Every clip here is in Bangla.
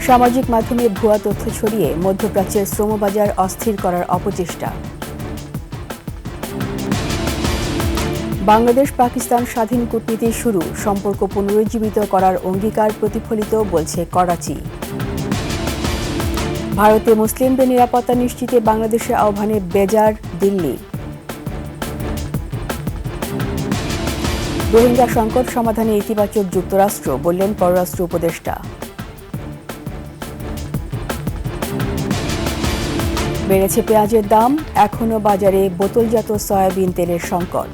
সামাজিক মাধ্যমে ভুয়া তথ্য ছড়িয়ে মধ্যপ্রাচ্যের শ্রমবাজার অস্থির করার অপচেষ্টা। বাংলাদেশ পাকিস্তান স্বাধীন কূটনীতি শুরু, সম্পর্ক পুনরুজ্জীবিত করার অঙ্গীকার প্রতিফলিত, বলছে করাচি। ভারতে মুসলিমদের নিরাপত্তা নিশ্চিতে বাংলাদেশের আহ্বানে বেজার দিল্লি। রোহিঙ্গা সংকট সমাধানে ইতিবাচক যুক্তরাষ্ট্র, বললেন পররাষ্ট্র উপদেষ্টা। বেড়েছে পেঁয়াজের দাম, এখনও বাজারে বোতলজাত সয়াবিন তেলের সংকট।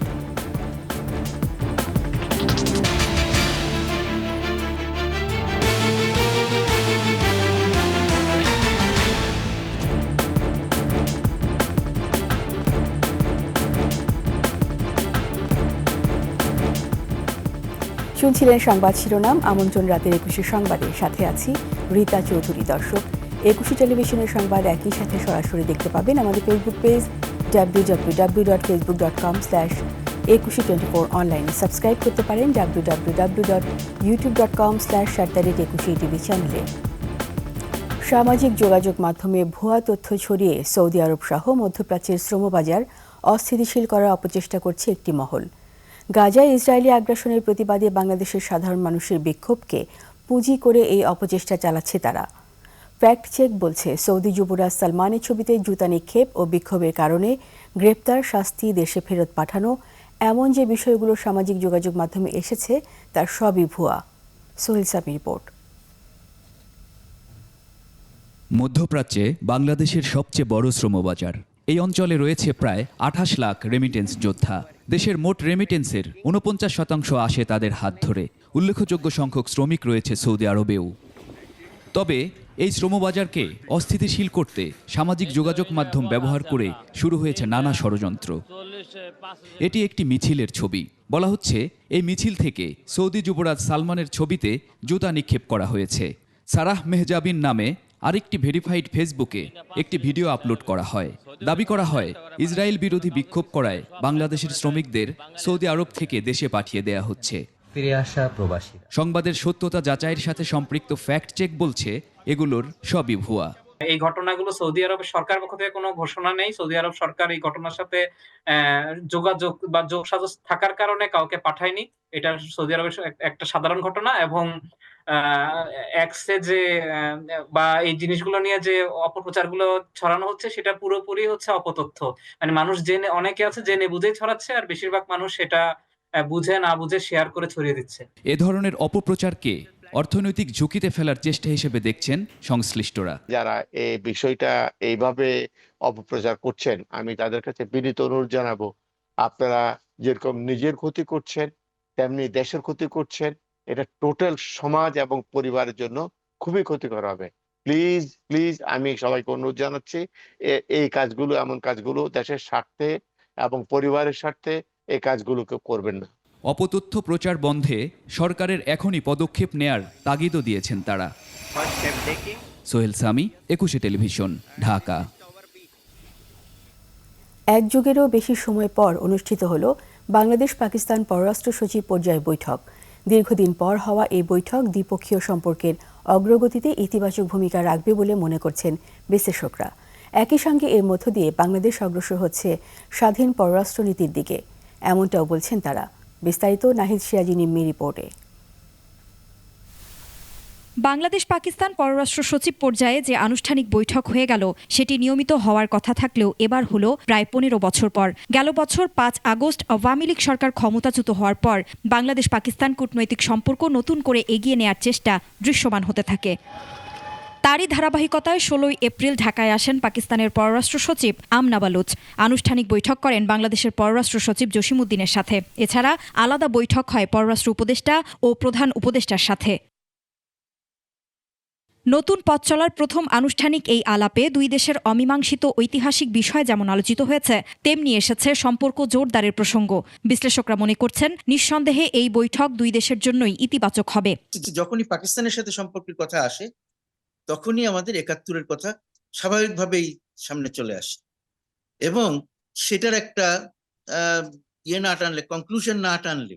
শুনছিলেন সংবাদ শিরোনাম। আমন্ত্রণ রাতের ২১ সংবাদে, সাথে আছি রীতা চৌধুরী। দর্শক, ২১ টেলিভিশনের সংবাদ একই সাথে সরাসরি দেখতে পাবেন আমাদের ফেসবুক পেজ www.facebook.com/2124 অনলাইনে সাবস্ক্রাইব করতে পারেন www.youtube.com/@21 চ্যানেলে। সামাজিক যোগাযোগ মাধ্যমে ভুয়া তথ্য ছড়িয়ে সৌদি আরব সহ মধ্যপ্রাচ্যের শ্রমবাজার অস্থিতিশীল করার অপচেষ্টা করছে একটি মহল। গাজায় ইসরায়েলি আগ্রাসনের প্রতিবাদে বাংলাদেশের সাধারণ মানুষের বিক্ষোভকে পুঁজি করে এই অপচেষ্টা চালাচ্ছে তারা। ফ্যাক্ট চেক বলছে, সৌদি যুবরাজ সালমানের ছবিতে জুতা নিক্ষেপ ও বিক্ষোভের কারণে গ্রেপ্তার, শাস্তি, দেশে ফেরত পাঠানো, এমন যে বিষয়গুলো সামাজিক যোগাযোগ মাধ্যমে এসেছে তার সবই ভুয়া। সোহেল সামি রিপোর্ট। মধ্যপ্রাচ্যে বাংলাদেশের সবচেয়ে বড় শ্রমবাজার। এই অঞ্চলে রয়েছে প্রায় ২৮ লাখ রেমিটেন্স যোদ্ধা। দেশের মোট রেমিটেন্সের ৪৯% আসে তাদের হাত ধরে। উল্লেখযোগ্য সংখ্যক শ্রমিক রয়েছে সৌদি আরবেও। তবে এই শ্রমবাজারকে অস্থিতিশীল করতে সামাজিক যোগাযোগ মাধ্যম ব্যবহার করে শুরু হয়েছে নানা ষড়যন্ত্র। এটি একটি মিছিলের ছবি। বলা হচ্ছে, এই মিছিল থেকে সৌদি যুবরাজ সালমানের ছবিতে জুতা নিক্ষেপ করা হয়েছে। সারাহ মেহজাবিন নামে আরেকটি ভেরিফাইড ফেসবুকে একটি ভিডিও আপলোড করা হয়। দাবি করা হয়, ইসরায়েল বিরোধী বিক্ষোভ করায় বাংলাদেশের শ্রমিকদের সৌদি আরব থেকে দেশে পাঠিয়ে দেয়া হচ্ছে। ফিরে আসা প্রবাসী সংবাদের সত্যতা যাচাইয়ের সাথে সম্পৃক্ত ফ্যাক্ট চেক বলছে, এগুলোর সবই ভুয়া। এই ঘটনাগুলো সৌদি আরবের সরকার পক্ষ থেকে কোনো ঘোষণা নেই। সৌদি আরব সরকার এই ঘটনার সাথে যোগাযোগ বা যোগসাজশ থাকার কারণে কাউকে পাঠায়নি। এটা সৌদি আরবের একটা সাধারণ ঘটনা এবং এক্সে যে বা এই জিনিসগুলো নিয়ে যে অপপ্রচারগুলো ছড়ানো হচ্ছে সেটা পুরোপুরি হচ্ছে অপতথ্য। মানে মানুষ জেনে, অনেকে আছে জেনে বুঝেই ছড়াচ্ছে, আর বেশিরভাগ মানুষ সেটা বুঝে না বুঝে শেয়ার করে ছড়িয়ে দিচ্ছে। এ ধরনের অপপ্রচারকে অর্থনৈতিক ঝুঁকিতে ফেলার চেষ্টা হিসেবে দেখছেন সংশ্লিষ্টরা। যারা এই বিষয়টা এইভাবে অপপ্রচার করছেন, আমি তাদের কাছে বিনীত অনুরোধ জানাবো, আপনারা যেরকম নিজের ক্ষতি করছেন তেমনি দেশের ক্ষতি করছেন। এটা টোটাল সমাজ এবং পরিবারের জন্য খুবই ক্ষতিকর হবে। প্লিজ প্লিজ আমি সবাইকে অনুরোধ জানাচ্ছি, এই কাজগুলো, এমন কাজগুলো দেশের স্বার্থে এবং পরিবারের স্বার্থে এই কাজগুলোকে করবেন না। অপতথ্য প্রচার বন্ধে সরকারের এখনই পদক্ষেপ নেয়ার তাগিদও দিয়েছেন তারা। সোহেল সামি, ২১ টেলিভিশন, ঢাকা। এক যুগেরও বেশি সময় পর অনুষ্ঠিত হল বাংলাদেশ পাকিস্তান পররাষ্ট্র সচিব পর্যায় বৈঠক। দীর্ঘদিন পর হওয়া এই বৈঠক দ্বিপক্ষীয় সম্পর্কের অগ্রগতিতে ইতিবাচক ভূমিকা রাখবে বলে মনে করছেন বিশ্লেষকরা। একই সঙ্গে এর মধ্য দিয়ে বাংলাদেশ অগ্রসর হচ্ছে স্বাধীন পররাষ্ট্রনীতির দিকে, এমনটাও বলছেন তারা। বিস্তারিত নাহিদ সিরাজি নিম্মি রিপোর্টে। বাংলাদেশ পাকিস্তান পররাষ্ট্র সচিব পর্যায়ে যে আনুষ্ঠানিক বৈঠক হয়ে গেল, সেটি নিয়মিত হওয়ার কথা থাকলেও এবার হলো প্রায় ১৫ বছর পর। গেল বছর ৫ আগস্ট আওয়ামী লীগ সরকার ক্ষমতাচ্যুত হওয়ার পর বাংলাদেশ পাকিস্তান কূটনৈতিক সম্পর্ক নতুন করে এগিয়ে নেয়ার চেষ্টা দৃশ্যমান হতে থাকে। তারই ধারাবাহিকতায় ১৬ এপ্রিল ঢাকায় আসেন পাকিস্তানের পররাষ্ট্র সচিব আমনা বালুচ। আনুষ্ঠানিক বৈঠক করেন বাংলাদেশের পররাষ্ট্র সচিব জসিমউদ্দিনের সাথে। এছাড়া আলাদা বৈঠক হয় পররাষ্ট্র উপদেষ্টা ও প্রধান উপদেষ্টার সাথে। নতুন পথ চলার প্রথম আনুষ্ঠানিক এই আলাপে দুই দেশের অমীমাংসিত ঐতিহাসিক বিষয় যেমন আলোচিত হয়েছে, তেমনি এসেছে সম্পর্ক জোরদারের প্রসঙ্গ। বিশ্লেষকরা মনে করছেন, নিঃসন্দেহে এই বৈঠক দুই দেশের জন্যই ইতিবাচক হবে। যখনই পাকিস্তানের সাথে সম্পর্কের কথা আসে, তখনই আমাদের ৭১-এর কথা স্বাভাবিকভাবেই সামনে চলে আসে এবং সেটার একটা না টানলে, কনক্লুশন না টানলে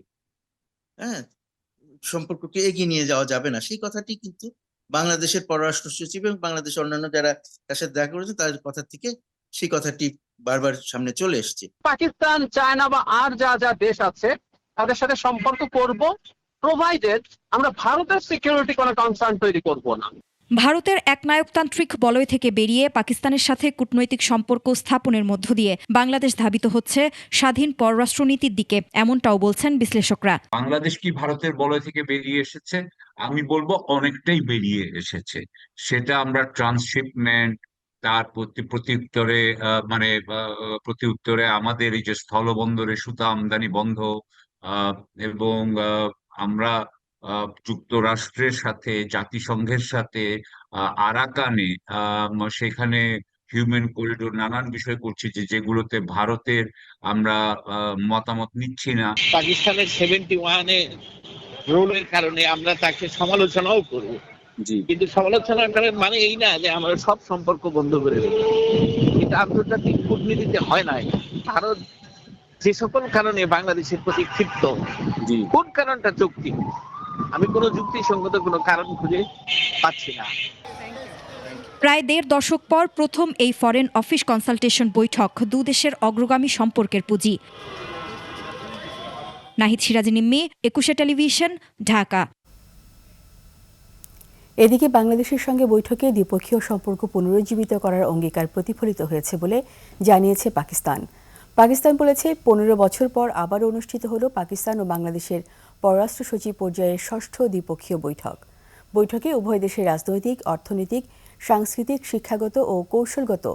সম্পর্ককে এগিয়ে নিয়ে যাওয়া যাবে না। সেই কথাটি কিন্তু বাংলাদেশের পররাষ্ট্র সচিব এবং বাংলাদেশের অন্যান্য যারা তার সাথে দেখা করেছে তাদের কথা থেকে সেই কথাটি বারবার সামনে চলে এসছে। পাকিস্তান, চায়না বা আর যা যা দেশ আছে তাদের সাথে সম্পর্ক করব, প্রোভাইডেড আমরা ভারতের সিকিউরিটি কোনো কনসার্ন তৈরি করব না। ভারতের একনায়কতান্ত্রিক বলয় থেকে বেরিয়ে পাকিস্তানের সাথে কূটনৈতিক সম্পর্ক স্থাপনের মধ্য দিয়ে বাংলাদেশ ধাবিত হচ্ছে স্বাধীন পররাষ্ট্রনীতির দিকে, এমনটাও বলছেন বিশ্লেষকরা। বাংলাদেশ কি ভারতের বলয় থেকে বেরিয়ে এসেছে? আমি বলবো অনেকটাই বেরিয়ে এসেছে। সেটা আমরা ট্রান্সশিপমেন্ট, তার প্রত্যুত্তরে প্রতি উত্তরে আমাদের এই যে স্থলবন্দরে সুতা আমদানি বন্ধ, এবং আমরা যুক্তরাষ্ট্রের সাথে, জাতিসংঘের সাথে, আরাকানে সেখানে হিউম্যান করিডোর নানান বিষয় করছি যেগুলোতে ভারতের আমরা মতামত নিচ্ছি না। পাকিস্তানের 71-এ রোলের কারণে আমরা তাকে সমালোচনাও করব, কিন্তু সমালোচনা করার মানে এই না যে আমরা সব সম্পর্ক বন্ধ করে দেব। এটা আন্তর্জাতিক কূটনীতিতে হয় না। ভারত যে সকল কারণে বাংলাদেশের প্রতি ক্ষিপ্ত, কোন কারণটা যৌক্তিক? আমি কোনো যুক্তিসঙ্গত কোনো কারণ খুঁজে পাচ্ছি না। প্রায় ১.৫ দশক পর প্রথম এই ফরেন অফিস কনসালটেশন বৈঠক দুদেশের অগ্রগামী সম্পর্কের পুঁজি। নাহিদ সিরাজ নিম্মি, ২১ টেলিভিশন, ঢাকা। এদিকে বাংলাদেশের সঙ্গে বৈঠকে দ্বিপক্ষীয় সম্পর্ক পুনরুজ্জীবিত করার অঙ্গীকার প্রতিফলিত হয়েছে বলে জানিয়েছে পাকিস্তান। পাকিস্তান বলেছে ১৫ বছর পর আবার অনুষ্ঠিত হলো পাকিস্তান ও বাংলাদেশের পররাষ্ট্র সচিব পর্যায়ের ষষ্ঠ দ্বিপক্ষীয় বৈঠক। বৈঠকে উভয় দেশের রাজনৈতিক, অর্থনৈতিক, সাংস্কৃতিক, শিক্ষাগত ও কৌশলগত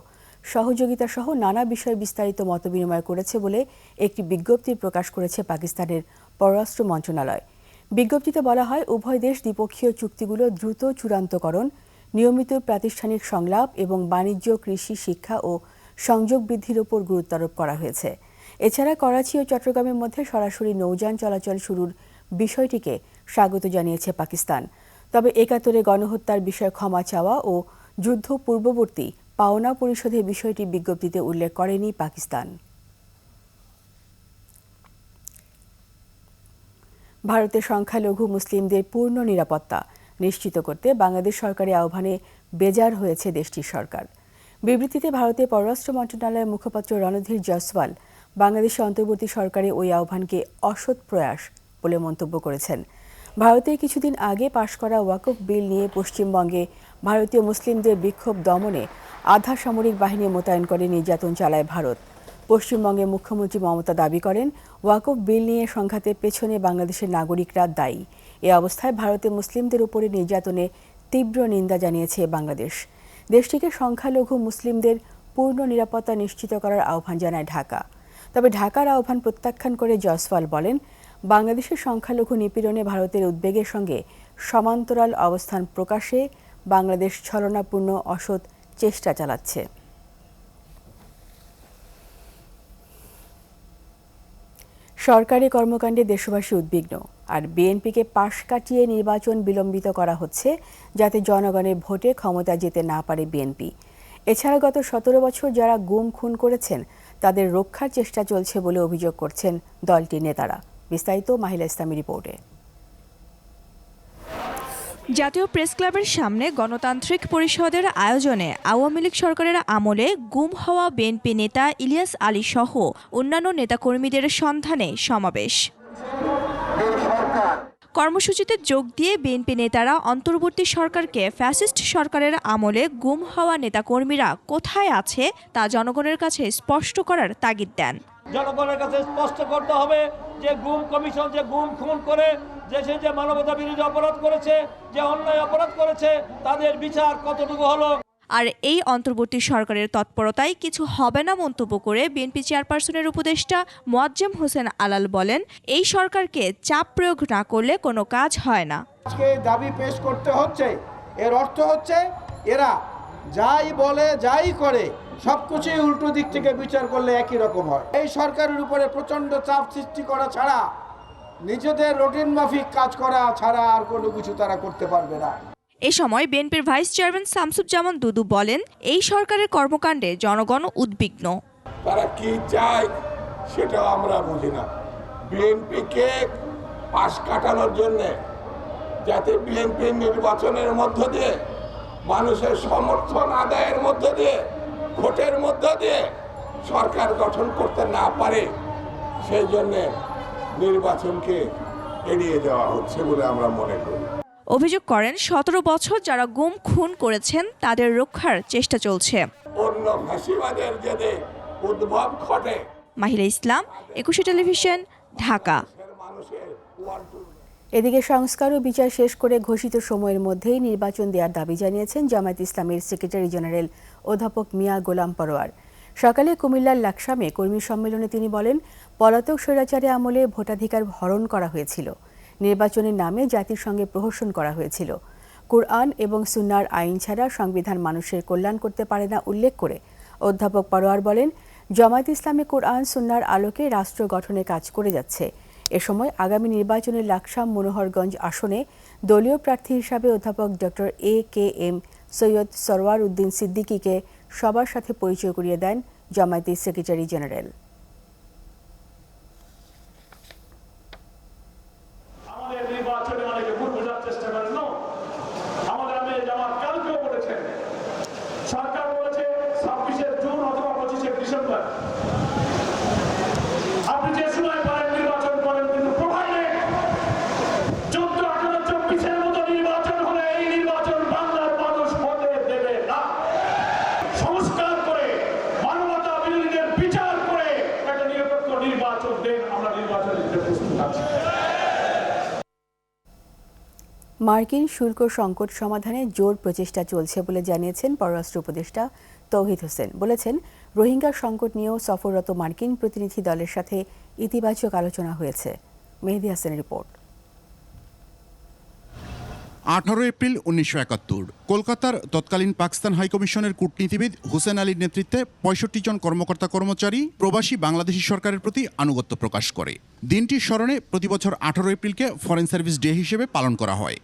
সহযোগিতা সহ নানা বিষয়ে বিস্তারিত মতবিনিময় করেছে বলে একটি বিজ্ঞপ্তি প্রকাশ করেছে পাকিস্তানের পররাষ্ট্র মন্ত্রণালয়। বিজ্ঞপ্তিতে বলা হয়, উভয় দেশ দ্বিপক্ষীয় চুক্তিগুলো দ্রুত চূড়ান্তকরণ, নিয়মিত প্রাতিষ্ঠানিক সংলাপ এবং বাণিজ্য, কৃষি, শিক্ষা ও সংযোগ বৃদ্ধির উপর গুরুত্ব আরোপ করা হয়েছে। এছাড়া করাচি ও চট্টগ্রামের মধ্যে সরাসরি নৌযান চলাচল শুরুর বিষয়টিকে স্বাগত জানিয়েছে পাকিস্তান। তবে ৭১-এ গণহত্যার বিষয়ে ক্ষমা চাওয়া ও যুদ্ধ পূর্ববর্তী পাওনা পরিশোধের বিষয়টি বিজ্ঞপ্তিতে উল্লেখ করেনি পাকিস্তান। ভারতের সংখ্যালঘু মুসলিমদের পূর্ণ নিরাপত্তা নিশ্চিত করতে বাংলাদেশ সরকারের আহ্বানে বেজার হয়েছে দেশটির সরকার। বিবৃতিতে ভারতের পররাষ্ট্র মন্ত্রণালয়ের মুখপাত্র রণধীর জয়সওয়াল বাংলাদেশের অন্তর্বর্তী সরকারের ওই আহ্বানকে অসৎ প্রয়াস বলে মন্তব্য করেছেন। ভারতের কিছুদিন আগে পাশ করা ওয়াকফ বিল নিয়ে পশ্চিমবঙ্গে ভারতীয় মুসলিমদের বিক্ষোভ দমনে আধা সামরিক বাহিনী মোতায়েন করে নির্যাতন চালায় ভারত। পশ্চিমবঙ্গের মুখ্যমন্ত্রী মমতা দাবি করেন, ওয়াকফ বিল নিয়ে সংঘাতের পেছনে বাংলাদেশের নাগরিকরা দায়ী। এ অবস্থায় ভারতের মুসলিমদের উপরে নির্যাতনে তীব্র নিন্দা জানিয়েছে বাংলাদেশ। দেশটিকে সংখ্যালঘু মুসলিমদের পূর্ণ নিরাপত্তা নিশ্চিত করার আহ্বান জানায় ঢাকা। তবে ঢাকার আহ্বান প্রত্যাখ্যান করে জয়সওয়াল বলেন, বাংলাদেশের সংখ্যালঘু নিপীড়নে ভারতের উদ্বেগের সঙ্গে সমান্তরাল অবস্থান প্রকাশে বাংলাদেশ ছলনাপূর্ণ অসৎ চেষ্টা চালাচ্ছে। সরকারি কর্মকাণ্ডে দেশবাসী উদ্বিগ্ন, আর বিএনপিকে পাশ কাটিয়ে নির্বাচন বিলম্বিত করা হচ্ছে যাতে জনগণের ভোটে ক্ষমতা যেতে না পারে বিএনপি। এছাড়া গত ১৭ বছর যারা গুম খুন করেছেন তাদের রক্ষার চেষ্টা চলছে বলে অভিযোগ করছেন দলটির নেতারা। বিস্তারিত মাহিলা ইসলামী রিপোর্টে। জাতীয় প্রেস ক্লাবের সামনে গণতান্ত্রিক পরিষদের আয়োজনে আওয়ামী লীগ সরকারের আমলে গুম হওয়া বিএনপি নেতা ইলিয়াস আলী সহ অন্যান্য নেতাকর্মীদের সন্ধানে সমাবেশ। কর্মসূচিতে যোগ দিয়ে বিএনপি নেতারা অন্তর্বর্তী সরকারকে ফ্যাসিস্ট সরকারের আমলে গুম হওয়া নেতাকর্মীরা কোথায় আছে তা জনগণের কাছে স্পষ্ট করার তাগিদ দেন। জনগণের কাছে স্পষ্ট করতে হবে যে গুম কমিশন যে গুম খুন করে দেশে যে মানবতা বিরোধী অপরাধ করেছে, যে অন্যায় অপরাধ করেছে, তাদের বিচার কতটুকু হলো। আর এই অন্তর্বর্তী সরকারের তৎপরতায় কিছু হবে না মন্তব্য করে বিএনপি চেয়ারপারসনের উপদেষ্টা মোয়াজ্জেম হোসেন আলাল বলেন, এই সরকারকে চাপ প্রয়োগ না করলে কোনো কাজ হয় না। আজকে দাবি পেশ করতে হচ্ছে, এর অর্থ হচ্ছে এরা যাই বলে যাই করে সবকিছুই উল্টো দিক থেকে বিচার করলে একই রকম হয়। এই সরকারের উপরে প্রচন্ড চাপ সৃষ্টি করা ছাড়া, নিজেদের রুটিন মাফিক কাজ করা ছাড়া আর কোনো কিছু তারা করতে পারবে না। এ সময় বিএনপির ভাইস চেয়ারম্যান শামসুজ্জামান দুদু বলেন, এই সরকারের কর্মকাণ্ডে জনগণ উদ্বিগ্ন। তারা কি চায় সেটা আমরা বুঝি না। বিএনপিকে পাশ কাটানোর জন্য যাতে বিএনপি নির্বাচনের মধ্য দিয়ে, মানুষের সমর্থন আদায়ের মধ্য দিয়ে, ভোটের মধ্য দিয়ে সরকার গঠন করতে না পারে, সেই জন্য নির্বাচনকে এড়িয়ে যাওয়া হচ্ছে বলে আমরা মনে করি। অভিযোগ করেন 17 বছর যারা গুম খুন করেছেন তাদের রক্ষার চেষ্টা চলছে। অন্য ফাঁসিবাদের জেদে উদ্ভব ঘটে। মাহিরা ইসলাম, 21 টেলিভিশন, ঢাকা। এদিকে সংস্কার ও বিচার শেষ করে ঘোষিত সময়ের মধ্যেই নির্বাচন দেওয়ার দাবি জানিয়েছেন জামায়াত ইসলামের সেক্রেটারি জেনারেল অধ্যাপক মিয়া গোলাম পরোয়ার। সকালে কুমিল্লার লাকসামে কর্মী সম্মেলনে তিনি বলেন, পলাতক স্বৈরাচারে আমলে ভোটাধিকার হরণ করা হয়েছিল, নির্বাচনের নামে জাতির সঙ্গে প্রহসন করা হয়েছিল। কুরআন এবং সুন্নাহর আইন ছাড়া সংবিধান মানুষের কল্যাণ করতে পারে না উল্লেখ করে অধ্যাপক পরোয়ার বলেন, জামায়াত ইসলামী কুরআন সুন্নাহর আলোকে রাষ্ট্র গঠনে কাজ করে যাচ্ছে। এ সময় আগামী নির্বাচনে লাকসাম মনোহরগঞ্জ আসনে দলীয় প্রার্থী হিসাবে অধ্যাপক ডক্টর AKM সৈয়দ সরওয়ার উদ্দিন সিদ্দিকীকে সবার সাথে পরিচয় করিয়ে দেন জামায়াতের সেক্রেটারি জেনারেল। সরকার বলেছে 26শে জুন অথবা 25শে ডিসেম্বর। আপনি যে সময় পারেন নির্বাচন করেন, কিন্তু প্রোভাইডেড 14, 18, 24-এর মতো নির্বাচন হলে এই নির্বাচন বাংলার মানুষ হতে দেবে না। সংস্কার করে, মানবতা বিরোধীদের বিচার করে একটা নিরপেক্ষ নির্বাচন দেন, আমরা নির্বাচনে দিতে প্রস্তুত আছি। মার্কিন শুল্ক সংকট সমাধানে জোর প্রচেষ্টা চলছে বলে জানিয়েছেন পররাষ্ট্র উপদেষ্টা তৌহিদ হোসেন। বলেছেন, রোহিঙ্গা সংকট নিয়েও সফররত মার্কিন প্রতিনিধি দলের সাথে ইতিবাচক আলোচনা হয়েছে। মেহেদী হাসানের রিপোর্ট। 18 এপ্রিল 1971 কলকাতার তৎকালীন পাকিস্তান হাইকমিশনের কূটনীতিবিদ হুসেন আলীর নেতৃত্বে 65 জন কর্মকর্তা কর্মচারী প্রবাসী বাংলাদেশি সরকারের প্রতি আনুগত্য প্রকাশ করে। দিনটির স্মরণে প্রতিবছর 18 এপ্রিলকে ফরেন সার্ভিস ডে হিসেবে পালন করা হয়।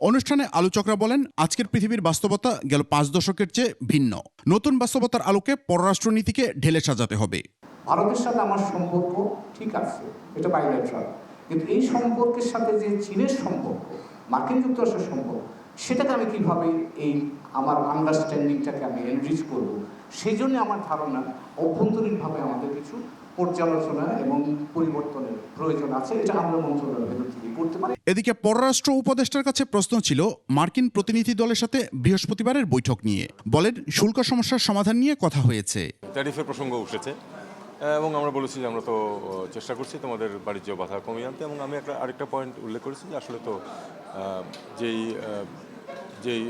অনুষ্ঠানে আলোচকরা বলেন, আজকের পৃথিবীর বাস্তবতা গেল 5 দশকের চেয়ে ভিন্ন। নতুন বাস্তবতার আলোকে পররাষ্ট্রনীতিকে ঢেলে সাজাতে হবে। ভারতের সাথে আমার সম্পর্ক ঠিক আছে, এটা বাইলেটারাল, কিন্তু এই সম্পর্কের সাথে যে চীনের সম্পর্ক, মার্কিন যুক্তরাষ্ট্রের সম্পর্ক, সেটাকে আমি কিভাবে এই আমার আন্ডারস্ট্যান্ডিংটাকে আমি এনরিচ করব, সেই জন্য আমার ধারণা অভ্যন্তরীণভাবে আমাদের কিছু পর্যালোচনা এবং পরিবর্তনের প্রয়োজন আছে। এটা আমরা মন্ত্রণালয়ের ভেতর থেকে করতে পারি। এদিকে পররাষ্ট্র উপদেষ্টার কাছে প্রশ্ন ছিল মার্কিন প্রতিনিধি দলের সাথে বৃহস্পতিবারের বৈঠক নিয়ে। বলেন, শুল্ক সমস্যার সমাধান নিয়ে কথা হয়েছে। ট্যারিফের প্রসঙ্গ উঠেছে এবং আমরা বলেছি যে আমরা তো চেষ্টা করছি তোমাদের বাণিজ্য বাধা কমিয়ে আনতে, এবং আমি আরেকটা পয়েন্ট উল্লেখ করেছি যে আসলে তো যেই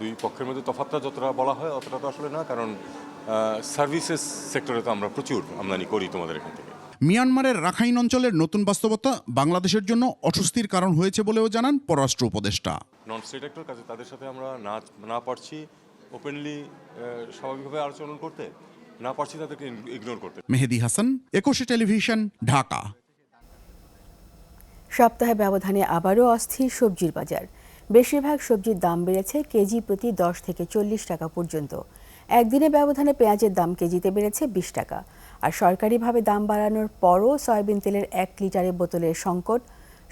দুই পক্ষের মধ্যে তফাৎটা যতটা বলা হয় অতটা তো আসলে না, কারণ সার্ভিসেস সেক্টরে তো আমরা প্রচুর আমদানি করি তোমাদের এখান থেকে। মিয়ানমারের রাখাইন অঞ্চলের নতুন বাস্তবতা বাংলাদেশের জন্য অস্বস্তির কারণ হয়েছে বলেও জানান পররাষ্ট্র উপদেষ্টা। নন স্টেট অ্যাক্টর কাজে তাদের সাথে আমরা না পারছি ওপেনলি স্বাভাবিকভাবে আচরণ করতে, না পারছি তাদেরকে ইগনোর করতে। মেহেদী হাসান, 21 টেলিভিশন, ঢাকা। সপ্তাহে ব্যবধানে আবারও অস্থির সবজির বাজার। বেশিরভাগ সবজির দাম বেড়েছে কেজি প্রতি 10 থেকে 40 টাকা পর্যন্ত। একদিনে ব্যবধানে পেঁয়াজের দাম কেজিতে বেড়েছে 20 টাকা। আর সরকারিভাবে দাম বাড়ানোর পরও সয়াবিন তেলের 1 লিটারের বোতলের সংকট,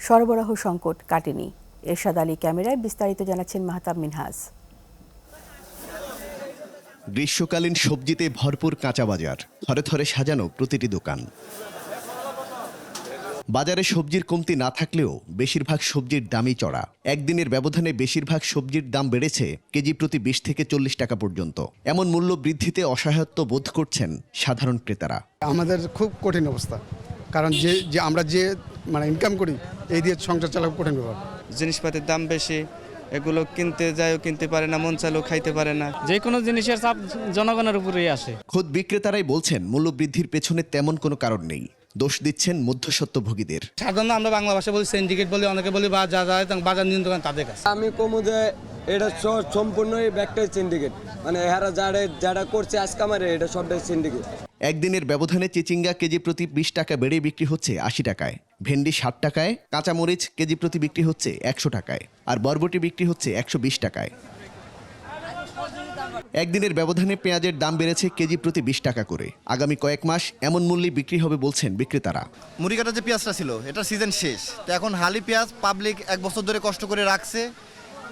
সরবরাহ সংকট কাটেনি। এরশাদ আলী ক্যামেরায়, বিস্তারিত জানাচ্ছেন মাহতাব মিনহাজ। গ্রীষ্মকালীন সবজিতে ভরপুর কাঁচা বাজার, থরে থরে সাজানো প্রতিটি দোকান। বাজারে সবজির কমতি না থাকলেও বেশিরভাগ সবজির দামই চড়া। একদিনের ব্যবধানে বেশিরভাগ সবজির দাম বেড়েছে কেজি প্রতি 20 থেকে 40 টাকা পর্যন্ত। এমন মূল্য বৃদ্ধিতে অসহায়ত্ব বোধ করছেন সাধারণ ক্রেতারা। আমাদের খুব কঠিন অবস্থা, কারণ যে আমরা যে ইনকাম করি এই দিয়ে সংসার চালানো কঠিন ব্যাপার। জিনিসপাতির দাম বেশি, এগুলো কিনতে যায়ও কিনতে পারে না, মন চাইলেও খাইতে পারে না। যে কোনো জিনিসের চাপ জনগণের উপরেই আসে। খোদ বিক্রেতারাই বলছেন মূল্য বৃদ্ধির পেছনে তেমন কোনো কারণ নেই। দোষ দিচ্ছেন মধ্যস্বত্বভোগীদের। সাধারণত আমরা বাংলা ভাষা বলি সিন্ডিকেট বলি, অনেকে বলি বা যা যায় বাজার নিয়ন্ত্রণ তাদের কাছে। আমি কমু যে এটা সম্পূর্ণই ব্যাকটাই সিন্ডিকেট, এরা যারা করছে আজকে আমার এটা সবটাই সিন্ডিকেট। একদিনের ব্যবধানে চিচিঙ্গা কেজি প্রতি 20 টাকা বেড়ে বিক্রি হচ্ছে 80 টাকায়, ভেন্ডি 60 টাকায়, কাঁচামরিচ কেজি প্রতি বিক্রি হচ্ছে 100 টাকায়, আর বরবটি বিক্রি হচ্ছে 120 টাকায়। একদিনের ব্যবধানে পেঁয়াজের দাম বেড়েছে কেজি প্রতি 20 টাকা করে। আগামী কয়েক মাস এমন মূল্যে বিক্রি হবে বলছেন বিক্রেতারা। মুড়ি কাটা যে পেঁয়াজটা ছিল এটা সিজন শেষ, তো এখন হালি পেঁয়াজ পাবলিক 1 বছর ধরে কষ্ট করে রাখছে,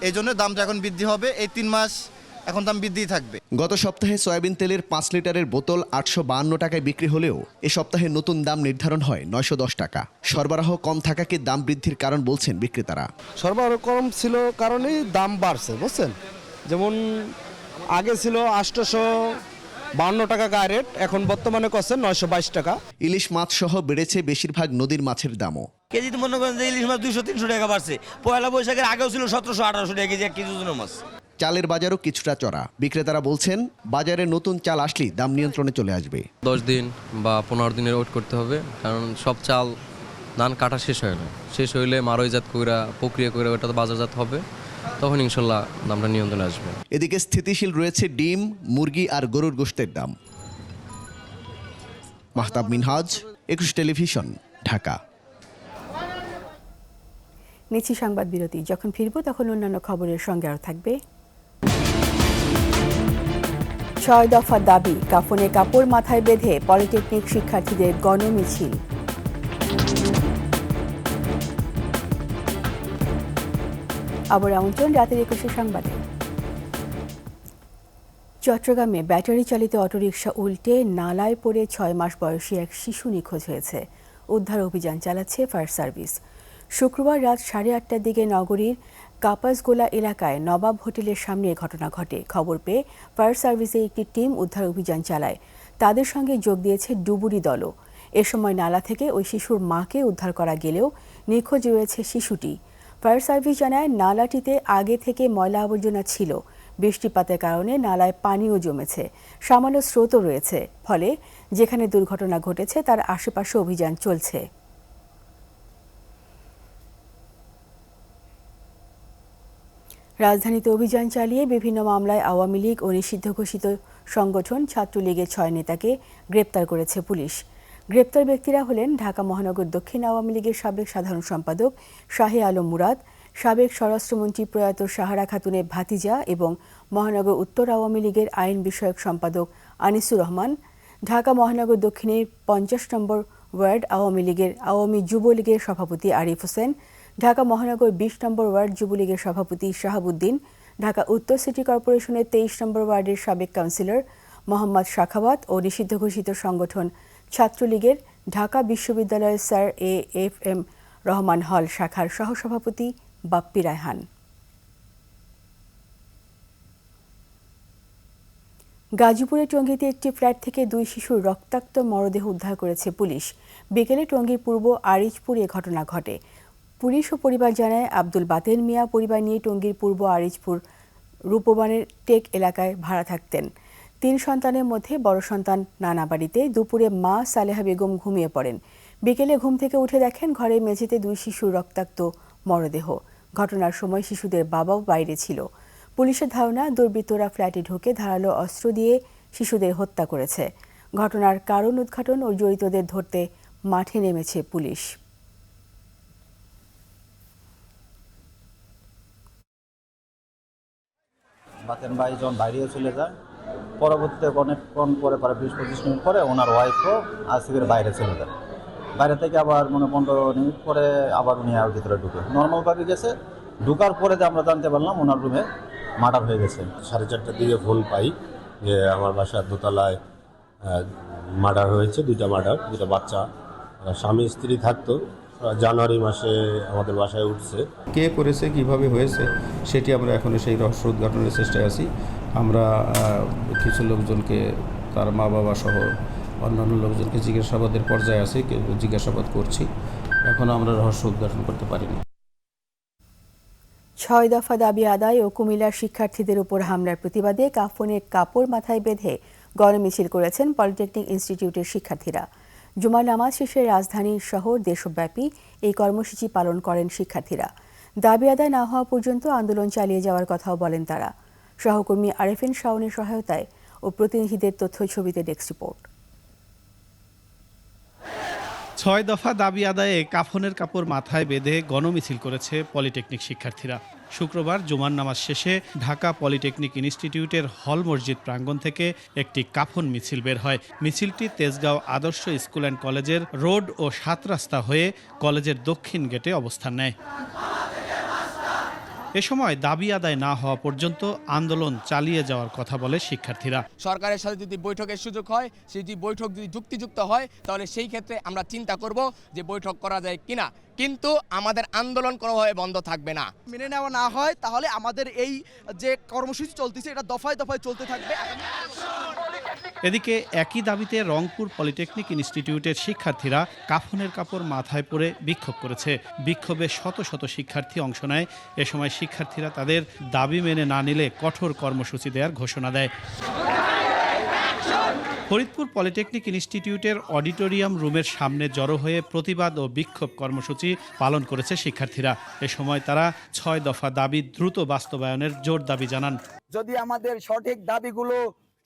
এই জন্য দামটা এখন বৃদ্ধি হবে। এই 3 মাস এখন দাম বৃদ্ধিই থাকবে। গত সপ্তাহে সয়াবিন তেলের 5 লিটারের বোতল 852 টাকায় বিক্রি হলেও এ সপ্তাহে নতুন দাম নির্ধারণ হয় 910 টাকা। সরবরাহ কম থাকাকে দাম বৃদ্ধির কারণ বলছেন বিক্রেতারা। সরবরাহ কম ছিল কারণেই দাম বাড়ছে, বুঝছেন। যেমন আগে ছিল 852 টাকা গায়ে রেট, এখন বর্তমানে করছে 922 টাকা। ইলিশ মাছ সহ বেড়েছে বেশিরভাগ নদীর মাছের দামও। কেজিতে মনে করেন যে ইলিশ মাছ 200-300 টাকা বাড়ছে। পয়লা বৈশাখের আগেও ছিল 1700-1800 টাকা কেজি এক কেজি ওজনের মাছ। চালের বাজারও কিছুটা চড়া। বিক্রেতারা বলছেন বাজারে নতুন চাল আসলেই দাম নিয়ন্ত্রণে চলে আসবে। 10 দিন বা 15 দিনের ওয়েট করতে হবে, কারণ সব চাল ধান কাটা শেষ হয় না। শেষ হইলে মারৈজাত কইরা প্রক্রিয়া করে ওটা বাজারজাত হবে, তখন ইনশাল্লাহ দামটা নিয়ন্ত্রণে আসবে। এদিকে স্থিতিশীল রয়েছে ডিম, মুরগি আর গরুর গোশতের দাম। মাহতাব মিনহাজ, 21 টেলিভিশন, ঢাকা। নিচ্ছি সংবাদ বিরতি। যখন ফিরব তখন অন্যান্য খবরের সঙ্গে আরও থাকবে 6 দফা দাবি, কাফনে কাপড় মাথায় বেঁধে পলিটেকনিক শিক্ষার্থীদের গণমিছিল। আবার আমন্ত্রণ রাতের 21 সংবাদে। চট্টগ্রামে ব্যাটারি চালিত অটোরিকশা উল্টে নালায় পড়ে 6 মাস বয়সী এক শিশু নিখোঁজ হয়েছে। উদ্ধার অভিযান চালাচ্ছে ফায়ার সার্ভিস। শুক্রবার রাত 8:30টার দিকে নগরীর কাপাসগোলা এলাকায় নবাব হোটেলের সামনে ঘটনা ঘটে। খবর পেয়ে ফায়ার সার্ভিসের একটি টিম উদ্ধার অভিযান চালায়। তাদের সঙ্গে যোগ দিয়েছে ডুবুরি দলও। এ সময় নালা থেকে ওই শিশুর মাকে উদ্ধার করা গেলেও নিখোঁজ রয়েছে শিশুটি। ফায়ার সার্ভিস জানায় নালাটিতে আগে থেকে ময়লা আবর্জনা ছিল। বৃষ্টিপাতের কারণে নালায় পানিও জমেছে, সামান্য স্রোতও রয়েছে। ফলে যেখানে দুর্ঘটনা ঘটেছে তার আশেপাশে অভিযান চলছে। রাজধানীতে অভিযান চালিয়ে বিভিন্ন মামলায় আওয়ামী লীগ ও নিষিদ্ধ ঘোষিত সংগঠন ছাত্রলীগের 6 নেতাকে গ্রেপ্তার করেছে পুলিশ। গ্রেপ্তার ব্যক্তিরা হলেন ঢাকা মহানগর দক্ষিণ আওয়ামী লীগের সাবেক সাধারণ সম্পাদক শাহে আলম মুরাদ, সাবেক স্বরাষ্ট্রমন্ত্রী প্রয়াত সাহারা খাতুনের ভাতিজা এবং মহানগর উত্তর আওয়ামী লীগের আইন বিষয়ক সম্পাদক আনিসুর রহমান, ঢাকা মহানগর দক্ষিণের 50 নম্বর ওয়ার্ড আওয়ামী লীগের আওয়ামী যুবলীগের সভাপতি আরিফ হোসেন, ঢাকা মহানগর 20 নম্বর ওয়ার্ড যুবলীগের সভাপতি শাহাবুদ্দিন, ঢাকা উত্তর সিটি কর্পোরেশনের 23 নম্বর ওয়ার্ডের সাবেক কাউন্সিলর মোহাম্মদ শাখাওয়াত ও নিষিদ্ধ ঘোষিত সংগঠন ছাত্রলীগের ঢাকা বিশ্ববিদ্যালয়ের স্যার এ.এফ.এম. রহমান হল শাখার সহসভাপতি বাপ্পি রায়হান। গাজীপুরে টঙ্গীতে একটি ফ্ল্যাট থেকে 2 শিশুর রক্তাক্ত মরদেহ উদ্ধার করেছে পুলিশ। বিকেলে টঙ্গীর পূর্ব আরিজপুরে ঘটনা ঘটে। পুলিশ ও পরিবার জানায় আব্দুল বাতেন মিয়া পরিবার নিয়ে টঙ্গীর পূর্ব আরিজপুর রূপবানের টেক এলাকায় ভাড়া থাকতেন। 3 সন্তানের মধ্যে বড় সন্তান নানা বাড়িতে। দুপুরে মা সালেহা বেগম ঘুমিয়ে পড়েন। বিকেলে ঘুম থেকে উঠে দেখেন ঘরের মেঝেতে 2 শিশুর রক্তাক্ত মরদেহ। ঘটনার সময় শিশুদের বাবাও বাইরে ছিল। পুলিশের ধারণা দুর্বৃত্তরা ফ্ল্যাটে ঢুকে ধারালো অস্ত্র দিয়ে শিশুদের হত্যা করেছে। ঘটনার কারণ উদ্ঘাটন ও জড়িতদের ধরতে মাঠে নেমেছে পুলিশ। বাতেন ভাই যখন বাইরে চলে যায়, পরবর্তীতে অনেকক্ষণ পরে 20-25 মিনিট পরে ওনার ওয়াইফও আসিফের বাইরে চলে যায়। বাইরে থেকে আবার 15 মিনিট পরে আবার উনি আর ভিতরে ঢুকে নর্মালভাবে গেছে। ঢুকার পরে যে আমরা জানতে পারলাম ওনার রুমে মার্ডার হয়ে গেছে। 4:30টার দিকে ফোন পাই যে আমার বাসার দোতলায় মার্ডার হয়েছে, 2টা মার্ডার, 2টা বাচ্চা, স্বামী স্ত্রী থাকতো। জানুয়ারি মাসে আমাদের বাসায় উঠছে। কে করেছে, কিভাবে হয়েছে, সেটি আমরা এখনও সেই রহস্য উদ্ঘাটনের চেষ্টায় আছি। আমরা কিছু লোকজনকে, তার মা বাবা সহ অন্যান্য লোকজনকে জিজ্ঞাসাবাদের পর্যায়ে আছি, জিজ্ঞাসাবাদ করছি। এখনও আমরা রহস্য উদ্ঘাটন করতে পারিনি। 6 দফা দাবি আদায় ও কুমিল্লার শিক্ষার্থীদের উপর হামলার প্রতিবাদে কাফনে কাপড় মাথায় বেঁধে গণমিছিল করেছেন পলিটেকনিক ইনস্টিটিউটের শিক্ষার্থীরা। জুমার নামাজ শেষে রাজধানীর শহর দেশব্যাপী এই কর্মসূচি পালন করেন শিক্ষার্থীরা। দাবি আদায় না হওয়া পর্যন্ত আন্দোলন চালিয়ে যাওয়ার কথাও বলেন তারা। সহকর্মী আরেফিন শাওনের সহায়তায় ও প্রতিনিধিদের তথ্য ছবিতে ডেস্ক রিপোর্ট। 6 দফা দাবি আদায়ে কাফনের কাপড় মাথায় বেঁধে গণমিছিল করেছে পলিটেকনিক শিক্ষার্থীরা। শুক্রবার জুমার নামাজ শেষে ঢাকা পলিটেকনিক ইনস্টিটিউটের হল মসজিদ প্রাঙ্গণ থেকে একটি কাফন মিছিল বের হয়। মিছিলটি তেজগাঁও আদর্শ স্কুল অ্যান্ড কলেজের রোড ও ৭ রাস্তা হয়ে কলেজের দক্ষিণ গেটে অবস্থান নেয়। এ সময় দাবি আদায় না হওয়া পর্যন্ত আন্দোলন চালিয়ে যাওয়ার কথা বলে শিক্ষার্থীরা। সরকারের সাথে যদি বৈঠকের সুযোগ হয়, যদি বৈঠক যদি যুক্তিযুক্ত হয়, তাহলে সেই ক্ষেত্রে আমরা চিন্তা করব যে বৈঠক করা যায় কিনা, কিন্তু আমাদের আন্দোলন কোনোভাবে বন্ধ থাকবে না। মেনে নেওয়া না হয় তাহলে আমাদের এই যে কর্মসূচি চলতেছে এটা দফায় দফায় চলতে থাকবে। এদিকে একই দাবিতে রংপুর পলিটেকনিক ইনস্টিটিউটের শিক্ষার্থীরা কাফনের কাপড় মাথায় পরে বিক্ষোভ করেছে। বিক্ষোভে শত শত শিক্ষার্থী অংশ নেয়। এ সময় শিক্ষার্থীরা তাদের দাবি মেনে না নিলে কঠোর কর্মসূচি দেওয়ার ঘোষণা দেয়। ফরিদপুর পলিটেকনিক ইনস্টিটিউটের অডিটোরিয়াম রুমের সামনে জড়ো হয়ে প্রতিবাদ ও বিক্ষোভ কর্মসূচি পালন করেছে শিক্ষার্থীরা। এ সময় তারা ৬ দফা দাবি দ্রুত বাস্তবায়নের জোর দাবি জানান। যদি আমাদের সঠিক দাবিগুলো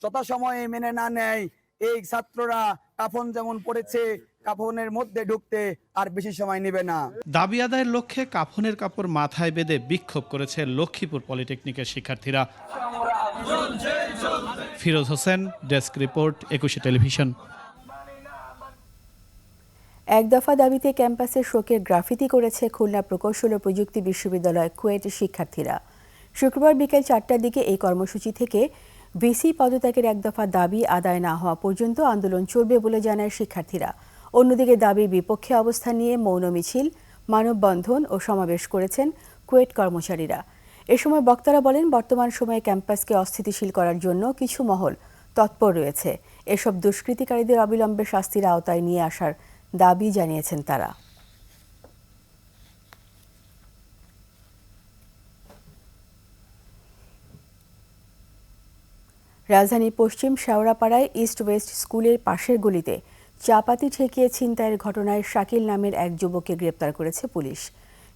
যথাসময়ে মেনে না নেয়, এই ছাত্ররা কাফন যেমন পড়েছে কাফনের মধ্যে ঢুকতে আর বেশি সময় নেবে না। দাবি আদায়ের লক্ষ্যে কাফনের কাপড় মাথায় বেঁধে বিক্ষোভ করেছে লক্ষ্মীপুর পলিটেকনিকের শিক্ষার্থীরা। Firoz Hossain, desk report, ২১ television. এক দফা দাবিতে ক্যাম্পাসে শোকের গ্রাফিতি করেছে খুলনা প্রকৌশল ও প্রযুক্তি বিশ্ববিদ্যালয় কুয়েটের শিক্ষার্থীরা। শুক্রবার বিকেল ৪টার দিকে এই কর্মসূচি থেকে ভিসি পদত্যাগের এক দফা দাবি আদায় না হওয়া পর্যন্ত আন্দোলন চলবে বলে জানায় শিক্ষার্থীরা। অন্যদিকে দাবির বিপক্ষে অবস্থান নিয়ে মৌন মিছিল, মানববন্ধন ও সমাবেশ করেছেন কুয়েট কর্মচারীরা। এ সময় বক্তারা বলেন, বর্তমান সময়ে ক্যাম্পাসকে অস্থিতিশীল করার জন্য কিছু মহল তৎপর রয়েছে। এসব দুষ্কৃতিকারীদের অবিলম্বে শাস্তির আওতায় নিয়ে আসার দাবি জানিয়েছেন তারা। রাজধানীর পশ্চিম শেওড়াপাড়ায় ইস্ট ওয়েস্ট স্কুলের পাশের গলিতে চাপাতি ঠেকিয়ে ছিনতাইয়ের ঘটনায় শাকিল নামের এক যুবককে গ্রেপ্তার করেছে পুলিশ।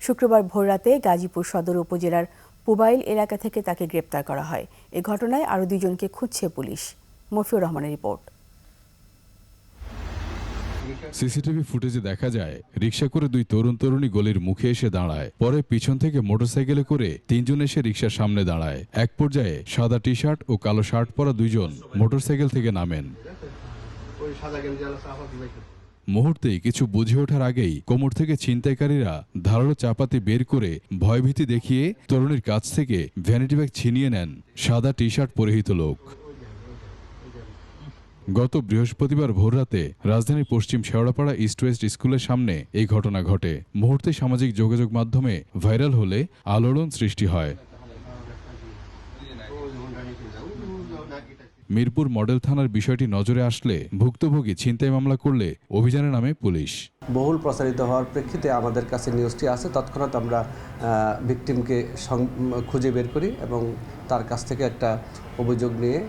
শুক্রবার ভোররাতে গাজীপুর সদর উপজেলার পুবাইল এলাকা থেকে তাকে গ্রেপ্তার করা হয়। এ ঘটনায় আরও ২ জনকে খুঁজছে পুলিশ। মফিউর রহমানের রিপোর্ট। সিসিটিভি ফুটেজে দেখা যায় রিকশা করে 2 তরুণ তরুণী গলির মুখে এসে দাঁড়ায়। পরে পিছন থেকে মোটরসাইকেলে করে 3 জন এসে রিকশার সামনে দাঁড়ায়। এক পর্যায়ে সাদা টি শার্ট ও কালো শার্ট পরা 2 জন মোটরসাইকেল থেকে নামেন। মুহূর্তেই কিছু বুঝে ওঠার আগেই কোমর থেকে ছিনতাইকারীরা ধারালো চাপাতি বের করে ভয়ভীতি দেখিয়ে তরুণীর কাছ থেকে ভ্যানিটি ব্যাগ ছিনিয়ে নেন সাদা টি শার্ট পরিহিত লোক। গত বৃহস্পতিবার ভোররাতে রাজধানীর পশ্চিম শেওড়াপাড়া ইস্ট ওয়েস্ট স্কুলের সামনে এই ঘটনা ঘটে। মুহূর্তে সামাজিক যোগাযোগ মাধ্যমে ভাইরাল হলে আলোড়ন সৃষ্টি হয়। মিরপুর মডেল থানার বিষয়টি নজরে আসলে ভুক্তভোগী ছিনতাই মামলা করলে অভিযানে নামে পুলিশ। বহুল প্রচারিত হওয়ার প্রেক্ষিতে আমাদের কাছে নিউজটি আসে, তৎক্ষণাৎ আমরা ভিকটিমকে খুঁজে বের করি এবং তার কাছ থেকে একটা অভিযোগ নিয়ে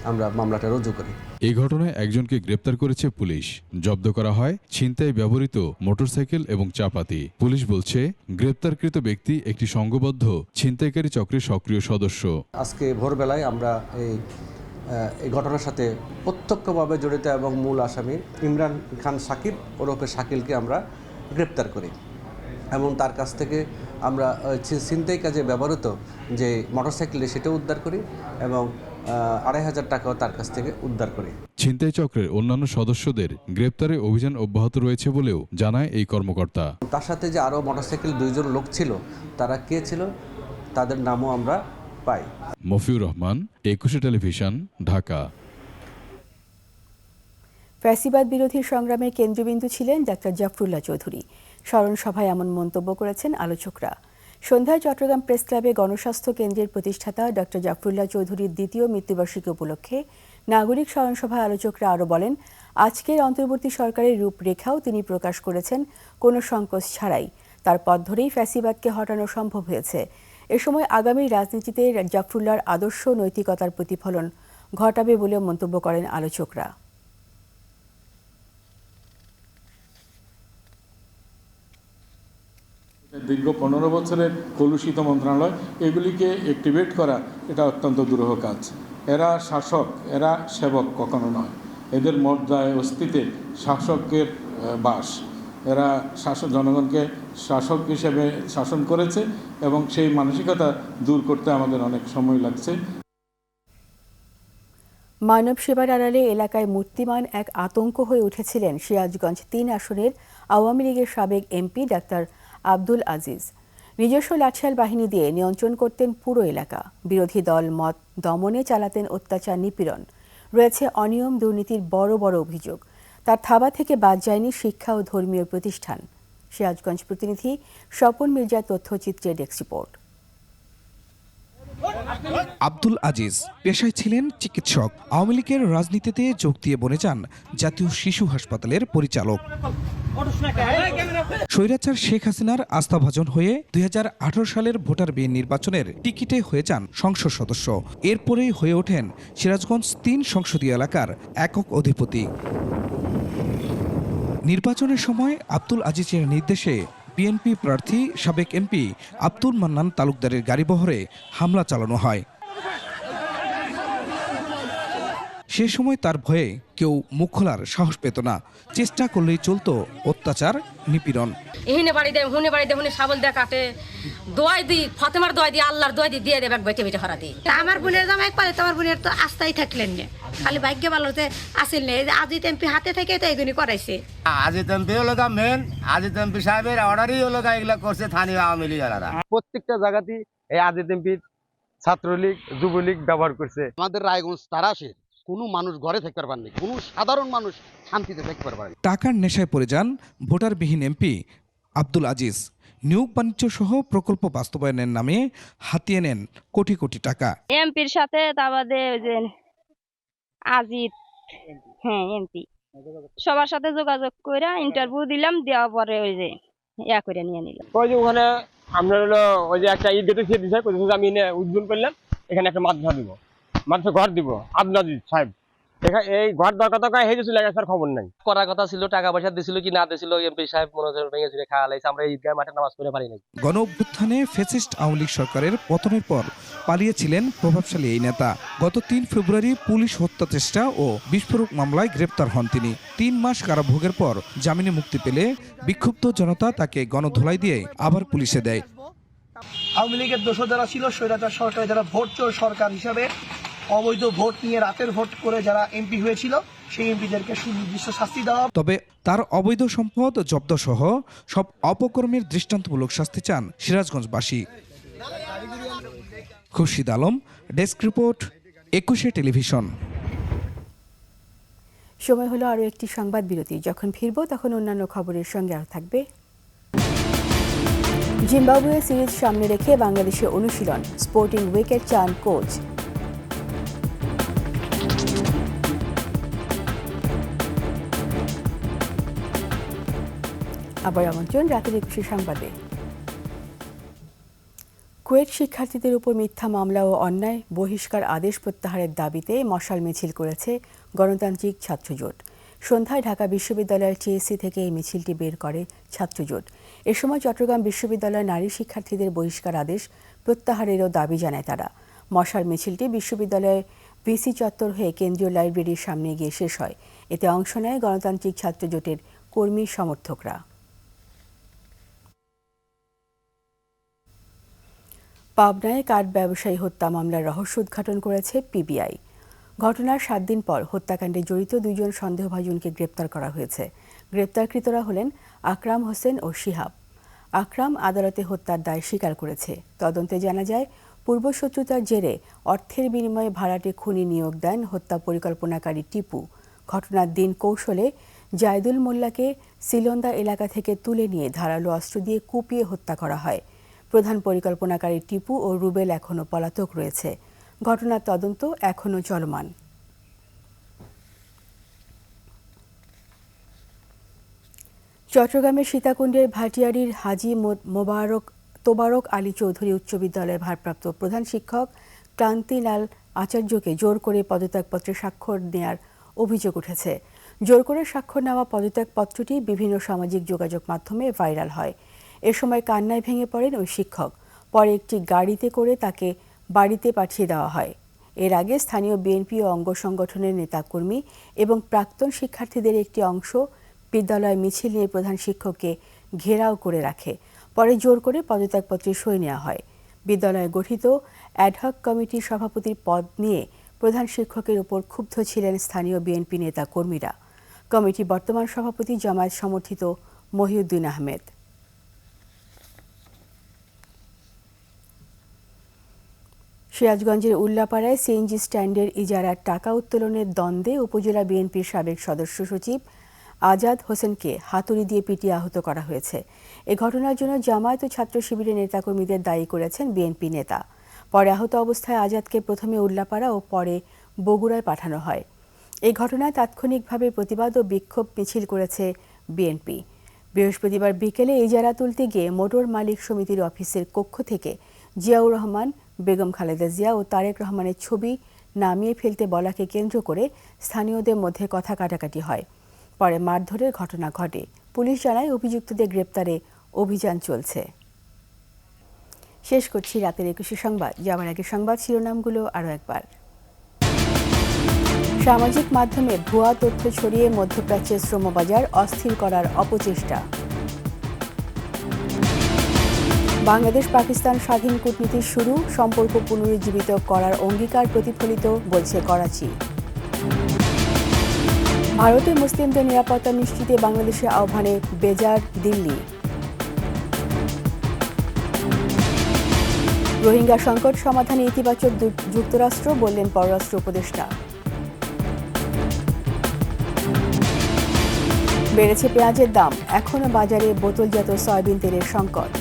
আমরা মামলাটা রুজু করি। এই ঘটনায় একজনকে গ্রেপ্তার করেছে পুলিশ। জব্দ করা হয় ছিনতাই ব্যবহৃত মোটরসাইকেল এবং চাপাতি। পুলিশ বলছে গ্রেপ্তারকৃত ব্যক্তি একটি সংঘবদ্ধ ছিনতাইকারী চক্রের সক্রিয় সদস্য। আজকে ভোরবেলায় আমরা এই ঘটনার সাথে প্রত্যক্ষভাবে জড়িত এবং মূল আসামি ইমরান খান শাকিব ওরফে শাকিলকে আমরা গ্রেপ্তার করি এবং তার কাছ থেকে আমরা ছিনতাই কাজে ব্যবহৃত যে মোটরসাইকেল সেটাও উদ্ধার করি এবং ২৫০০ টাকাও তার কাছ থেকে উদ্ধার করি। ছিনতাই চক্রের অন্যান্য সদস্যদের গ্রেপ্তারে অভিযান অব্যাহত রয়েছে বলেও জানায় এই কর্মকর্তা। তার সাথে যে আরও মোটরসাইকেল 2 জন লোক ছিল, তারা কে ছিল তাদের নামও আমরা পাই। মফিউর রহমান, ২১ টেলিভিশন, ঢাকা। ফ্যাসিবাদ বিরোধী সংগ্রামের কেন্দ্রবিন্দু ছিলেন ডাক্তার জাফরুল্লাহ চৌধুরী। স্মরণ সভায় এমন মন্তব্য করেছেন আলোচকরা। সন্ধ্যায় চট্টগ্রাম প্রেস ক্লাবে গণস্বাস্থ্য কেন্দ্রের প্রতিষ্ঠাতা ডক্টর জাফরুল্লাহ চৌধুরীর ২য় মৃত্যুবার্ষিকী উপলক্ষে নাগরিক স্মরণ সভায় আলোচকরা আরও বলেন, আজকের অন্তর্বর্তী সরকারের রূপরেখাও তিনি প্রকাশ করেছেন কোনো সংকোচ ছাড়াই। তার পথ ধরেই ফ্যাসিবাদকে হটানো সম্ভব হয়েছে। এ সময় আগামী রাজনীতিতে জাফরুল্লাহর আদর্শ নৈতিকতার প্রতিফলন ঘটাবে বলেও মন্তব্য করেন আলোচকরা। দীর্ঘ 15 বছরের কলুষিত মন্ত্রণালয়, এগুলিকে অ্যাক্টিভেট করা এটা অত্যন্ত দুরূহ কাজ। এরা শাসক, এরা সেবক কখনো নয়। এদের মর্যাদায় অস্তিত্বে শাসকের বাস। এরা জনগণকে শাসক হিসেবে শাসন করেছে এবং সেই মানসিকতা দূর করতে আমাদের অনেক সময় লাগছে। মানব সেবার আড়ালে এলাকায় মূর্তিমান এক আতঙ্ক হয়ে উঠেছিলেন সিরাজগঞ্জ ৩ আসনের আওয়ামী লীগের সাবেক এমপি ডাক্তার আব্দুল আজিজ। নিজস্ব লাঠিয়াল বাহিনী দিয়ে নিয়ন্ত্রণ করতেন পুরো এলাকা। বিরোধী দল মত দমনে চালাতেন অত্যাচার, নিপীড়ন। রয়েছে অনিয়ম, দুর্নীতির বড় বড় অভিযোগ। তার থাবা থেকে বাদ যায়নি শিক্ষা ও ধর্মীয় প্রতিষ্ঠান। সিরাজগঞ্জ প্রতিনিধি স্বপন মির্জার তথ্যচিত্রে ডেস্ক রিপোর্ট। আব্দুল আজিজ পেশায় ছিলেন চিকিৎসক। আওয়ামী লীগের রাজনীতিতে যোগ দিয়ে বনে যান জাতীয় শিশু হাসপাতালের পরিচালক। স্বৈরাচার শেখ হাসিনার আস্থাভাজন হয়ে 2018 সালের ভোটার বিহীন নির্বাচনের টিকিটে হয়ে যান সংসদ সদস্য। এরপরেই হয়ে ওঠেন সিরাজগঞ্জ ৩ সংসদীয় এলাকার একক অধিপতি। নির্বাচনের সময় আব্দুল আজিজের নির্দেশে বিএনপি প্রার্থী সাবেক এমপি আব্দুল মান্নান তালুকদারের গাড়িবহরে হামলা চালানো হয়। সে সময় তার ভয়ে কেউ মুখ খোলার সাহস পেত না। চেষ্টা করলেই চলতো অত্যাচার, নিপীড়ন। এহিনে বাড়ি দেয়, হুনে বাড়ি দেয়, হুনে শাবল দেয়, কাটে দোয়াই দিই, ফাতেমার দোয়াই দিই, আল্লাহর দোয়াই দিই, দিয়ে দেবে বেটে বেটে হরা দিই। আমার বোনের জামাই পালে তোমার বোনের তো আস্থাই থাকলেন না, খালি ভাগ্য ভালো যে আসিল নেই। আজিত এমপি হাতে থেকে তো এইগুলি করাইছে। আজিত এমপি হলো মেন, আজিত এমপি সাহেবের অর্ডারই হলো এগুলা করছে স্থানীয় আওয়ামী লীগেরা। প্রত্যেকটা জায়গাতেই এই আজিত এমপি ছাত্রলীগ, যুবলীগ ব্যবহার করছে। আমাদের রায়গঞ্জ তারাশের কোনো মানুষ ঘরে থাকতে পারেনি, কোনো সাধারণ মানুষ শান্তিতে থাকতে পারেনি। টাকার নেশায় পড়ে যান ভোটারবিহীন এমপি আব্দুল আজিজ। নিয়োগ বাণিজ্য সহ প্রকল্প বাস্তবায়নের নামে হাতিয়ে নেন কোটি কোটি টাকা। এমপির সাথে তাবাদে যে আজিত, হ্যাঁ এমপি, সবার সাথে যোগাযোগ করে ইন্টারভিউ দিলাম, দেওয়ার পরে ওই যে ইয়া করে নিয়ে নিলাম। ওই যে ওখানে আমরা হলো ওই যে একটা ঈদ গেটে দিছে, আমি উদ্বোধন করলাম, এখানে একটা মাদ্রাসা দিব, মাদ্রাসা ঘর দিব। আব্দুল আজিজ সাহেব এই ঘর দরকার দরকার হয়ে গেছিল, স্যার খবর নাই। করার কথা ছিল, টাকা পয়সা দিছিল কি না দিছিল এমপি সাহেব মনে হচ্ছে ভেঙে ছিঁড়ে খাওয়া লাইছে। আমরা ঈদগাহ মাঠে নামাজ পড়ে পারি নাই। গণ অভ্যুত্থানে ফ্যাসিস্ট আওয়ামী লীগ সরকারের পতনের পর পালিয়েছিলেন প্রভাবশালী এই নেতা। গত 3 ফেব্রুয়ারি পুলিশ হত্যা চেষ্টা ও বিস্ফোরক মামলায় গ্রেপ্তার হন তিনি। 3 মাস কারাভোগের পর জামিনে মুক্তি পেলে বিক্ষুব্ধ জনতা তাকে গণধোলাই দিয়ে আবার পুলিশে দেয়। আওয়ামী লীগের দোষর যারা ছিল, স্বৈরাচার সরকারে যারা ভোট চোর সরকার হিসাবে অবৈধ ভোট নিয়ে রাতের ভোট করে যারা এমপি হয়েছিল, সেই এমপিদেরকে সুনির্দিষ্ট শাস্তি দেওয়া। তবে তার অবৈধ সম্পদ জব্দ সহ সব অপকর্মের দৃষ্টান্তমূলক শাস্তি চান সিরাজগঞ্জবাসী। Khurshid Alam, desk report, 21 television. সময় হলো আরও একটি সংবাদ বিরতি। যখন ফিরব তখন অন্যান্য খবরের সঙ্গে আরও থাকবে। জিম্বাবুয়ে সিরিজ সামনে রেখে বাংলাদেশে অনুশীলন, স্পোর্টিং উইকেট চান কোচ। আবার আমন্ত্রণ রাতের 21 সংবাদে। কুয়েত শিক্ষার্থীদের উপর মিথ্যা মামলা ও অন্যায় বহিষ্কার আদেশ প্রত্যাহারের দাবিতে মশাল মিছিল করেছে গণতান্ত্রিক ছাত্রজোট। সন্ধ্যায় ঢাকা বিশ্ববিদ্যালয়ের টিএসসি থেকে এই মিছিলটি বের করে ছাত্রজোট। এ সময় চট্টগ্রাম বিশ্ববিদ্যালয়ের নারী শিক্ষার্থীদের বহিষ্কার আদেশ প্রত্যাহারেরও দাবি জানায় তারা। মশাল মিছিলটি বিশ্ববিদ্যালয়ে ভিসি চত্বর হয়ে কেন্দ্রীয় লাইব্রেরির সামনে গিয়ে শেষ হয়। এতে অংশ নেয় গণতান্ত্রিক ছাত্রজোটের কর্মী সমর্থকরা। পাবনায় কাঠ ব্যবসায়ী হত্যা মামলার রহস্য উদ্ঘাটন করেছে পিবিআই। ঘটনার 7 দিন পর হত্যাকাণ্ডে জড়িত 2 জন সন্দেহভাজনকে গ্রেপ্তার করা হয়েছে। গ্রেপ্তারকৃতরা হলেন আকরাম হোসেন ও শিহাব। আকরাম আদালতে হত্যার দায় স্বীকার করেছে। তদন্তে জানা যায়, পূর্বশত্রুতার জেরে অর্থের বিনিময়ে ভাড়াটে খুনি নিয়োগ দেন হত্যা পরিকল্পনাকারী টিপু। ঘটনার দিন কৌশলে জায়দুল মোল্লাকে সিলন্দা এলাকা থেকে তুলে নিয়ে ধারালো অস্ত্র দিয়ে কুপিয়ে হত্যা করা হয়। প্রধান পরিকল্পনাকারী টিপু ও রুবেল এখনও পলাতক রয়েছে। ঘটনার তদন্ত এখনও চলমান। চট্টগ্রামের সীতাকুণ্ডের ভাটিয়ারির হাজী তোবারক আলী চৌধুরী উচ্চ বিদ্যালয়ের ভারপ্রাপ্ত প্রধান শিক্ষক ক্রান্তিলাল আচার্যকে জোর করে পদত্যাগপত্রে স্বাক্ষর নেওয়ার অভিযোগ উঠেছে। জোর করে স্বাক্ষর নেওয়া পদত্যাগপত্রটি বিভিন্ন সামাজিক যোগাযোগ মাধ্যমে ভাইরাল হয়। এ সময় কান্নায় ভেঙে পড়েন ওই শিক্ষক। পরে একটি গাড়িতে করে তাকে বাড়িতে পাঠিয়ে দেওয়া হয়। এর আগে স্থানীয় বিএনপি ও অঙ্গ সংগঠনের নেতাকর্মী এবং প্রাক্তন শিক্ষার্থীদের একটি অংশ বিদ্যালয় মিছিল নিয়ে প্রধান শিক্ষককে ঘেরাও করে রাখে। পরে জোর করে পদত্যাগপত্রে সই নেওয়া হয়। বিদ্যালয়ে গঠিত অ্যাডহক কমিটির সভাপতির পদ নিয়ে প্রধান শিক্ষকের উপর ক্ষুব্ধ ছিলেন স্থানীয় বিএনপি নেতা কর্মীরা। কমিটির বর্তমান সভাপতি জামায়াত সমর্থিত মহিউদ্দিন আহমেদ। সিরাজগঞ্জের উল্লাপাড়ায় সিএনজি স্ট্যান্ডের ইজারার টাকা উত্তোলনের দ্বন্দ্বে উপজেলা বিএনপির সাবেক সদস্য সচিব আজাদ হোসেনকে হাতুড়ি দিয়ে পিটিয়ে আহত করা হয়েছে। এ ঘটনার জন্য জামায়াত ও ছাত্র শিবিরের নেতাকর্মীদের দায়ী করেছেন বিএনপি নেতা। পরে আহত অবস্থায় আজাদকে প্রথমে উল্লাপাড়া ও পরে বগুড়ায় পাঠানো হয়। এই ঘটনায় তাৎক্ষণিকভাবে প্রতিবাদ ও বিক্ষোভ মিছিল করেছে বিএনপি। বৃহস্পতিবার বিকেলে ইজারা তুলতে গিয়ে মোটর মালিক সমিতির অফিসের কক্ষ থেকে জিয়াউর রহমান, বেগম খালেদা জিয়া ও তারেক রহমানের ছবি নামিয়ে ফেলতে বলাকে কেন্দ্র করে স্থানীয়দের মধ্যে কথা কাটাকাটি হয়। পরে মারধরের ঘটনা ঘটে। পুলিশ জানায় অভিযুক্তদের গ্রেপ্তারে অভিযান চলছে। শেষ করছি রাতের 21 সংবাদ। যাওয়ার আগে সংবাদ শিরোনামগুলো আরও একবার। সামাজিক মাধ্যমে ভুয়া তথ্য ছড়িয়ে মধ্যপ্রাচ্যের শ্রমবাজার অস্থির করার অপচেষ্টা। বাংলাদেশ পাকিস্তান স্বাধীন কূটনীতি শুরু, সম্পর্ক পুনরুজ্জীবিত করার অঙ্গীকার প্রতিফলিত, বলছে করাচি। ভারতে মুসলিমদের নিরাপত্তা নিশ্চিতে বাংলাদেশের আহ্বানে বেজার দিল্লি। রোহিঙ্গা সংকট সমাধানে ইতিবাচক যুক্তরাষ্ট্র, বললেন পররাষ্ট্র উপদেষ্টা। বেড়েছে পেঁয়াজের দাম, এখনো বাজারে বোতলজাত সয়াবিন তেলের সংকট।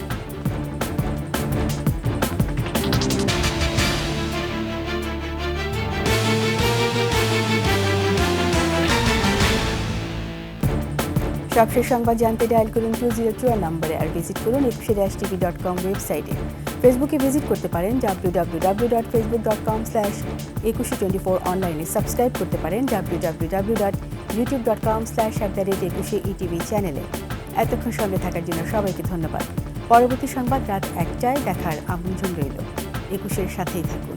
সবশেষ সংবাদ জানতে ডায়াল করুন 202 নম্বরে, আর ভিজিট করুন 21-tv.com ওয়েবসাইটে। ফেসবুকে ভিজিট করতে পারেন www.facebook.com/2124 অনলাইনে। সাবস্ক্রাইব করতে পারেন www.youtube.com/@21etv চ্যানেলে। এতক্ষণ সঙ্গে থাকার জন্য সবাইকে ধন্যবাদ। পরবর্তী সংবাদ রাত 1টায় দেখার আমন্ত্রণ রইল। 21-এর সাথেই থাকুন।